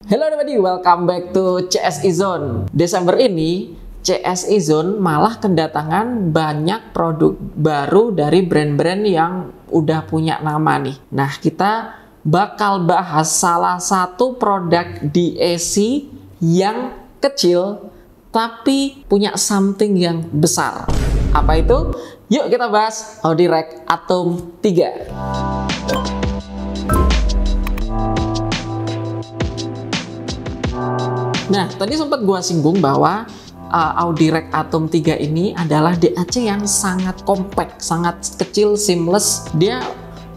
Hello everybody, welcome back to CSI Zone. Desember ini, CSI Zone malah kedatangan banyak produk baru dari brand-brand yang udah punya nama nih. Nah, kita bakal bahas salah satu produk DAC yang kecil tapi punya something yang besar. Apa itu? Yuk kita bahas Audirect Atom 3. Nah, tadi sempat gua singgung bahwa Audirect Atom 3 ini adalah DAC yang sangat compact, sangat kecil, seamless. Dia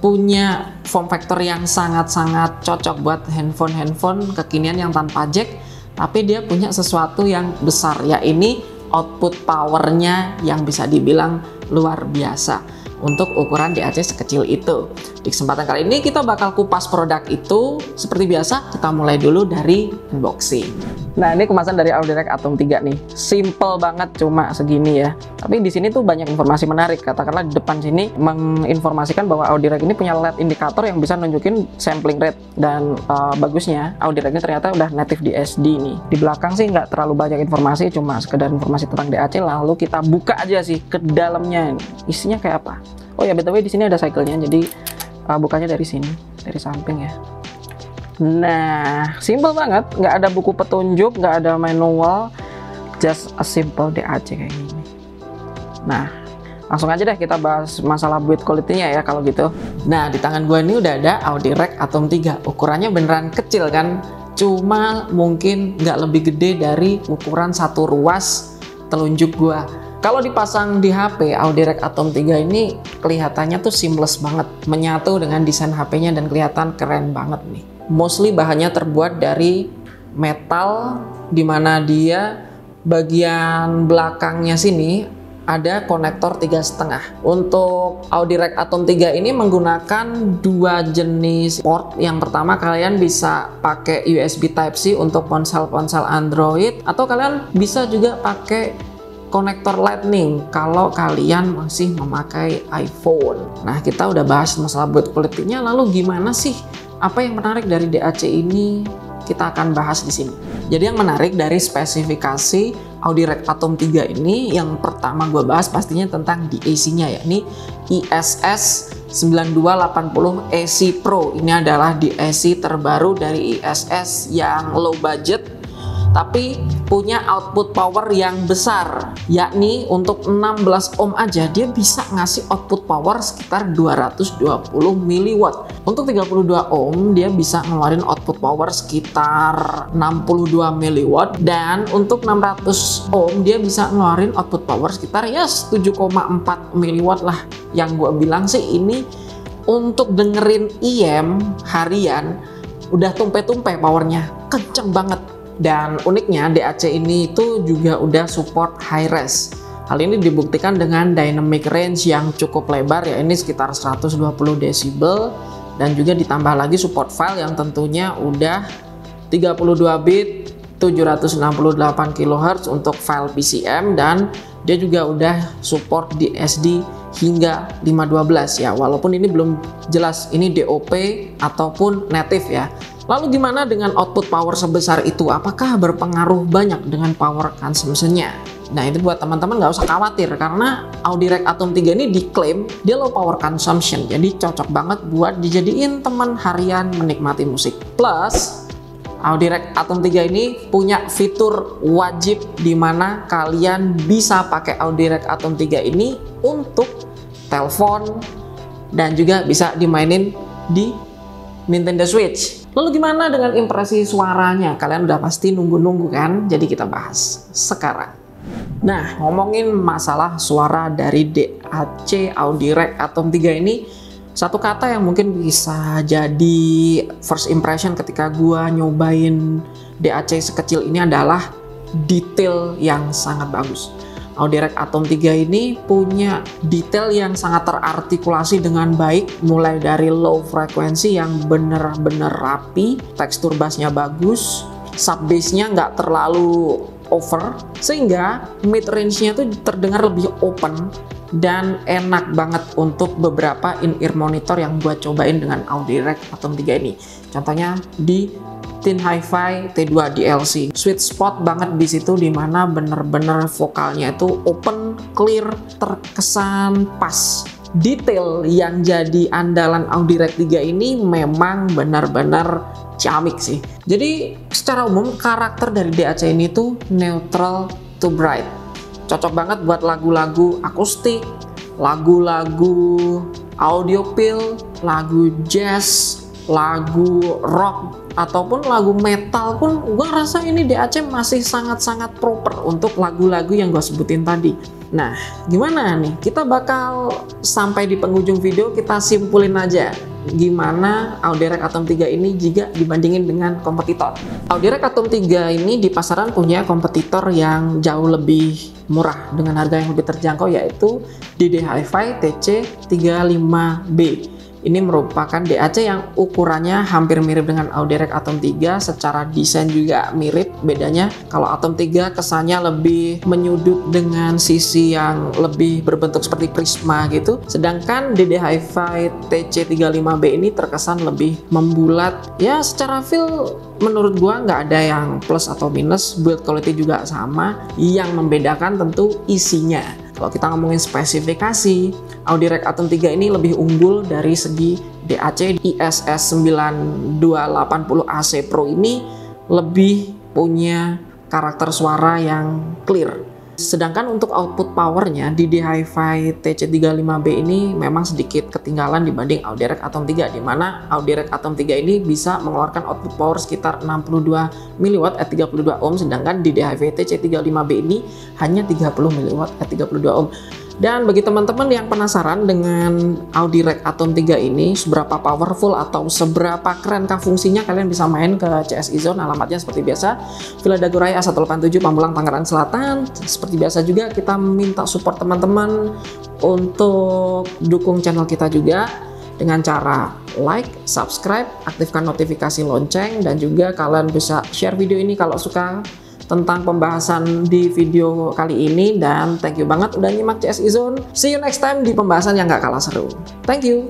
punya form factor yang sangat-sangat cocok buat handphone kekinian yang tanpa jack, tapi dia punya sesuatu yang besar, ya ini output powernya yang bisa dibilang luar biasa untuk ukuran DAC sekecil itu. Di kesempatan kali ini kita bakal kupas produk itu. Seperti biasa, kita mulai dulu dari unboxing. Nah, ini kemasan dari Audirect Atom 3 nih. Simple banget, cuma segini ya. Tapi di sini tuh banyak informasi menarik. Katakanlah di depan sini menginformasikan bahwa Audirect ini punya LED indikator yang bisa nunjukin sampling rate. Dan bagusnya, Audirect ini ternyata udah native di SD nih. Di belakang sih nggak terlalu banyak informasi, cuma sekedar informasi tentang DAC. Lalu kita buka aja sih ke dalamnya. Isinya kayak apa? Oh ya, btw di sini ada cycle-nya, jadi bukanya dari sini, dari samping ya. Nah, simple banget, nggak ada buku petunjuk, nggak ada manual, just a simple DAC kayak gini. Nah, langsung aja deh kita bahas masalah build quality-nya ya kalau gitu. Nah, di tangan gua ini udah ada Audirect Atom 3, ukurannya beneran kecil kan, cuma mungkin nggak lebih gede dari ukuran satu ruas telunjuk gua. Kalau dipasang di HP, Audirect Atom 3 ini kelihatannya tuh seamless banget, menyatu dengan desain HP-nya dan kelihatan keren banget nih. Mostly bahannya terbuat dari metal, dimana dia bagian belakangnya sini ada konektor 3,5. Untuk Audirect Atom 3 ini menggunakan dua jenis port. Yang pertama, kalian bisa pakai USB Type-C untuk ponsel-ponsel Android, atau kalian bisa juga pakai konektor Lightning kalau kalian masih memakai iPhone. Nah, kita udah bahas masalah build quality-nya, lalu gimana sih? Apa yang menarik dari DAC ini? Kita akan bahas di sini. Jadi yang menarik dari spesifikasi Audirect Atom 3 ini, yang pertama gue bahas pastinya tentang DAC-nya, yakni ISS 9280 AC Pro. Ini adalah DAC terbaru dari ISS yang low budget tapi punya output power yang besar, yakni untuk 16 ohm aja dia bisa ngasih output power sekitar 220 mW. Untuk 32 ohm dia bisa ngeluarin output power sekitar 62 mW, dan untuk 600 ohm dia bisa ngeluarin output power sekitar ya 7,4 mW lah. Yang gue bilang sih ini untuk dengerin IM harian udah tumpe-tumpe powernya, kenceng banget. Dan uniknya DAC ini itu juga udah support high res. Hal ini dibuktikan dengan dynamic range yang cukup lebar, ya ini sekitar 120 desibel, dan juga ditambah lagi support file yang tentunya udah 32 bit 768 kHz untuk file PCM, dan dia juga udah support DSD hingga 512 ya, walaupun ini belum jelas ini DOP ataupun native ya. Lalu gimana dengan output power sebesar itu? Apakah berpengaruh banyak dengan power consumption-nya? Nah, itu buat teman-teman nggak usah khawatir, karena Audirect Atom 3 ini diklaim dia low power consumption, jadi cocok banget buat dijadiin teman harian menikmati musik. Plus, Audirect Atom 3 ini punya fitur wajib di mana kalian bisa pakai Audirect Atom 3 ini untuk telepon dan juga bisa dimainin di Nintendo Switch. Lalu gimana dengan impresi suaranya? Kalian udah pasti nunggu-nunggu kan? Jadi kita bahas sekarang. Nah, ngomongin masalah suara dari DAC Audirect Atom 3 ini, satu kata yang mungkin bisa jadi first impression ketika gua nyobain DAC sekecil ini adalah detail yang sangat bagus. Audirect Atom 3 ini punya detail yang sangat terartikulasi dengan baik, mulai dari low frekuensi yang bener-bener rapi, tekstur bassnya bagus, sub bassnya nggak terlalu over, sehingga mid range-nya tuh terdengar lebih open dan enak banget untuk beberapa in-ear monitor yang gue cobain dengan Audirect Atom 3 ini. Contohnya di Teen Hi-Fi T2 DLC. Sweet spot banget di situ, dimana bener-bener vokalnya itu open, clear, terkesan pas. Detail yang jadi andalan Audi REG 3 ini memang benar-benar ciamik sih. Jadi secara umum karakter dari DAC ini tuh neutral to bright. Cocok banget buat lagu-lagu akustik, lagu-lagu audiophile, lagu jazz, lagu rock, ataupun lagu metal pun gue rasa ini DAC masih sangat-sangat proper untuk lagu-lagu yang gue sebutin tadi. Nah, gimana nih? Kita bakal sampai di penghujung video, kita simpulin aja gimana Audi REG Atom 3 ini jika dibandingin dengan kompetitor. Audi REG Atom 3 ini di pasaran punya kompetitor yang jauh lebih murah dengan harga yang lebih terjangkau, yaitu DD Hi-Fi TC35B. Ini merupakan DAC yang ukurannya hampir mirip dengan Audi REG Atom 3, secara desain juga mirip. Bedanya kalau Atom 3 kesannya lebih menyudut dengan sisi yang lebih berbentuk seperti prisma gitu, sedangkan DD Hi-Fi TC35B ini terkesan lebih membulat. Ya secara feel menurut gua nggak ada yang plus atau minus, build quality juga sama. Yang membedakan tentu isinya. Kalau kita ngomongin spesifikasi, Audi REG Atom 3 ini lebih unggul dari segi DAC. ISS 9280AC Pro ini lebih punya karakter suara yang clear. Sedangkan untuk output powernya, DD Hi-Fi TC35B ini memang sedikit ketinggalan dibanding Audi REG Atom 3, di mana Audi REG Atom 3 ini bisa mengeluarkan output power sekitar 62 mW at 32 ohm, sedangkan DD Hi-Fi TC35B ini hanya 30 mW at 32 ohm. Dan bagi teman-teman yang penasaran dengan Audi REG Atom 3 ini seberapa powerful atau seberapa kerenkah fungsinya, kalian bisa main ke CSI Zone. Alamatnya seperti biasa, Villa Dago Raya A187 Pamulang, Tangerang Selatan. Seperti biasa juga kita minta support teman-teman untuk dukung channel kita juga dengan cara like, subscribe, aktifkan notifikasi lonceng, dan juga kalian bisa share video ini kalau suka tentang pembahasan di video kali ini. Dan thank you banget udah nyimak CSI Zone. See you next time di pembahasan yang gak kalah seru. Thank you.